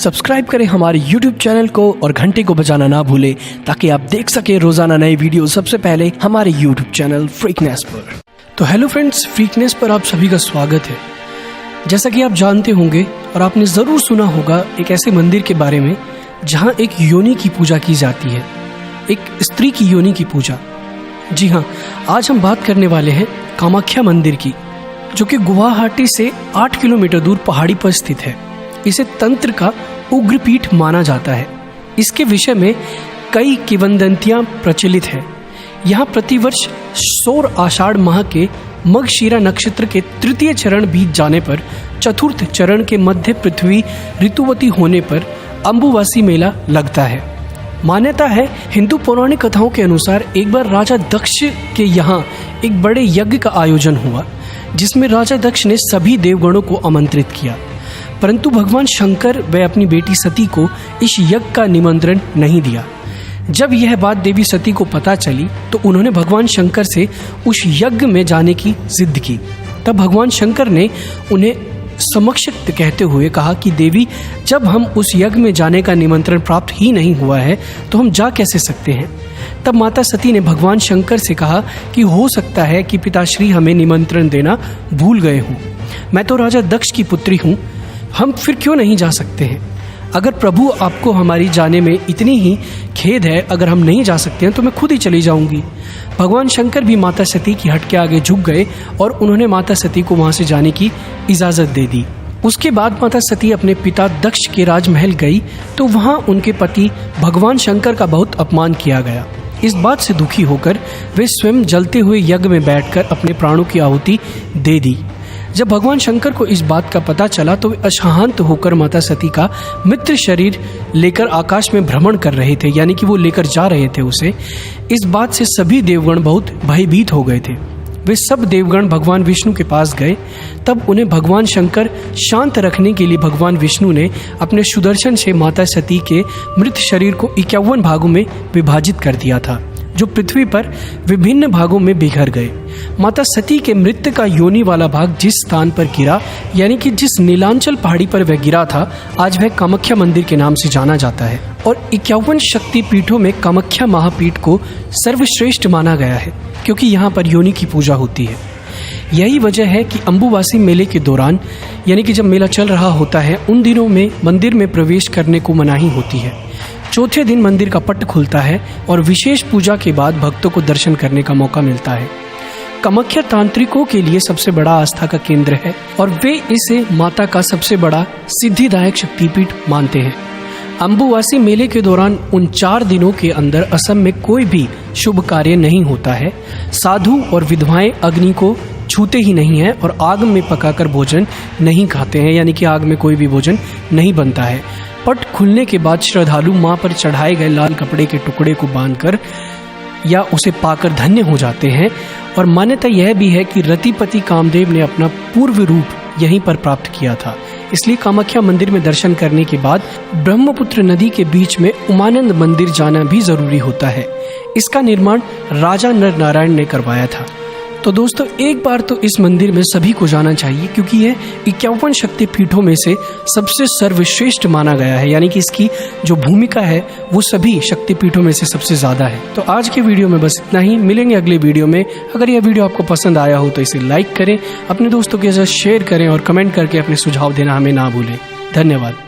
Subscribe करें हमारे YouTube channel को और घंटे को बजाना ना भूलें ताकि आप देख सकें रोजाना नए वीडियो सबसे पहले हमारे YouTube चैनल फ्रीकनेस पर। तो हेलो फ्रेंड्स, फ्रीकनेस पर आप सभी का स्वागत है। जैसा कि आप जानते होंगे और आपने ज़रूर सुना होगा एक ऐसे मंदिर के बारे में जहां एक योनि की पूजा की जाती है, एक स्त्री की योनि की पूजा। जी हाँ, आज हम बात करने वाले हैं कामाख्या मंदिर की, जो कि गुवाहाटी से 8 किलोमीटर दूर पहाड़ी पर स्थित है। इसे तंत्र का उग्रपीठ माना जाता है। इसके विषय में कई किंवदंतियां प्रचलित है। यहाँ प्रतिवर्ष सौर आषाढ़ माह के मगशिरा नक्षत्र के तृतीय चरण बीत जाने पर चतुर्थ चरण के मध्य पृथ्वी ऋतुवती होने पर अम्बुवासी मेला लगता है। मान्यता है, हिंदू पौराणिक कथाओं के अनुसार एक बार राजा दक्ष के यहाँ एक बड़े यज्ञ का आयोजन हुआ, जिसमें राजा दक्ष ने सभी देवगणों को आमंत्रित किया, परंतु भगवान शंकर व अपनी बेटी सती को इस यज्ञ का निमंत्रण नहीं दिया। जब यह बात देवी सती को पता चली तो उन्होंने भगवान शंकर से उस यज्ञ में जाने की जिद की। तब भगवान शंकर ने उन्हें समक्ष कहते हुए कहा कि देवी, जब हम उस यज्ञ में जाने का निमंत्रण प्राप्त ही नहीं हुआ है तो हम जा कैसे सकते हैं। तब माता सती ने भगवान शंकर से कहा कि हो सकता है कि पिताश्री हमें निमंत्रण देना भूल गए हों। मैं तो राजा दक्ष की पुत्री हूँ, हम फिर क्यों नहीं जा सकते हैं। अगर प्रभु आपको हमारी जाने में इतनी ही खेद है, अगर हम नहीं जा सकते हैं तो मैं खुद ही चली जाऊंगी। भगवान शंकर भी माता सती की हट के आगे झुक गए और उन्होंने माता सती को वहां से जाने की इजाजत दे दी। उसके बाद माता सती अपने पिता दक्ष के राजमहल गई तो वहां उनके पति भगवान शंकर का बहुत अपमान किया गया। इस बात से दुखी होकर वे स्वयं जलते हुए यज्ञ में बैठकर अपने प्राणों की आहुति दे दी। जब भगवान शंकर को इस बात का पता चला तो वे अशांत होकर माता सती का मित्र शरीर लेकर आकाश में भ्रमण कर रहे थे, यानी कि वो लेकर जा रहे थे उसे। इस बात से सभी देवगण बहुत भयभीत हो गए थे। वे सब देवगण भगवान विष्णु के पास गए। तब उन्हें भगवान शंकर शांत रखने के लिए भगवान विष्णु ने अपने सुदर्शन से माता सती के मृत शरीर को 51 भागों में विभाजित कर दिया था, जो पृथ्वी पर विभिन्न भागों में बिखर गए। माता सती के मृत्यु का योनि वाला भाग जिस स्थान पर गिरा, यानी कि जिस नीलांचल पहाड़ी पर वह गिरा था, आज वह कामाख्या मंदिर के नाम से जाना जाता है। और 51 शक्ति पीठों में कामाख्या महापीठ को सर्वश्रेष्ठ माना गया है, क्योंकि यहाँ पर योनि की पूजा होती है। यही वजह है कि अम्बुवासी मेले के दौरान, यानी कि जब मेला चल रहा होता है, उन दिनों में मंदिर में प्रवेश करने को मनाही होती है। चौथे दिन मंदिर का पट खुलता है और विशेष पूजा के बाद भक्तों को दर्शन करने का मौका मिलता है। कामाख्या तांत्रिकों के लिए सबसे बड़ा आस्था का केंद्र है और वे इसे माता का सबसे बड़ा सिद्धिदायक शक्तिपीठ मानते हैं। अम्बुवासी मेले के दौरान उन 4 दिनों के अंदर असम में कोई भी शुभ कार्य नहीं होता है। साधु और विधवाएं अग्नि को छूते ही नहीं है और आग में पकाकर भोजन नहीं खाते हैं, यानी कि आग में कोई भी भोजन नहीं बनता है। पट खुलने के बाद श्रद्धालु मां पर चढ़ाए गए लाल कपड़े के टुकड़े को बांधकर या उसे पाकर धन्य हो जाते हैं। और मान्यता यह भी है कि रतिपति कामदेव ने अपना पूर्व रूप यहीं पर प्राप्त किया था। इसलिए कामाख्या मंदिर में दर्शन करने के बाद ब्रह्मपुत्र नदी के बीच में उमानंद मंदिर जाना भी जरूरी होता है। इसका निर्माण राजा नर नारायण ने करवाया था। तो दोस्तों, एक बार तो इस मंदिर में सभी को जाना चाहिए, क्योंकि यह 51 शक्ति पीठों में से सबसे सर्वश्रेष्ठ माना गया है, यानी कि इसकी जो भूमिका है वो सभी शक्ति पीठों में से सबसे ज्यादा है। तो आज के वीडियो में बस इतना ही। मिलेंगे अगले वीडियो में। अगर यह वीडियो आपको पसंद आया हो तो इसे लाइक करें, अपने दोस्तों के साथ शेयर करें और कमेंट करके अपने सुझाव देना हमें ना भूलें। धन्यवाद।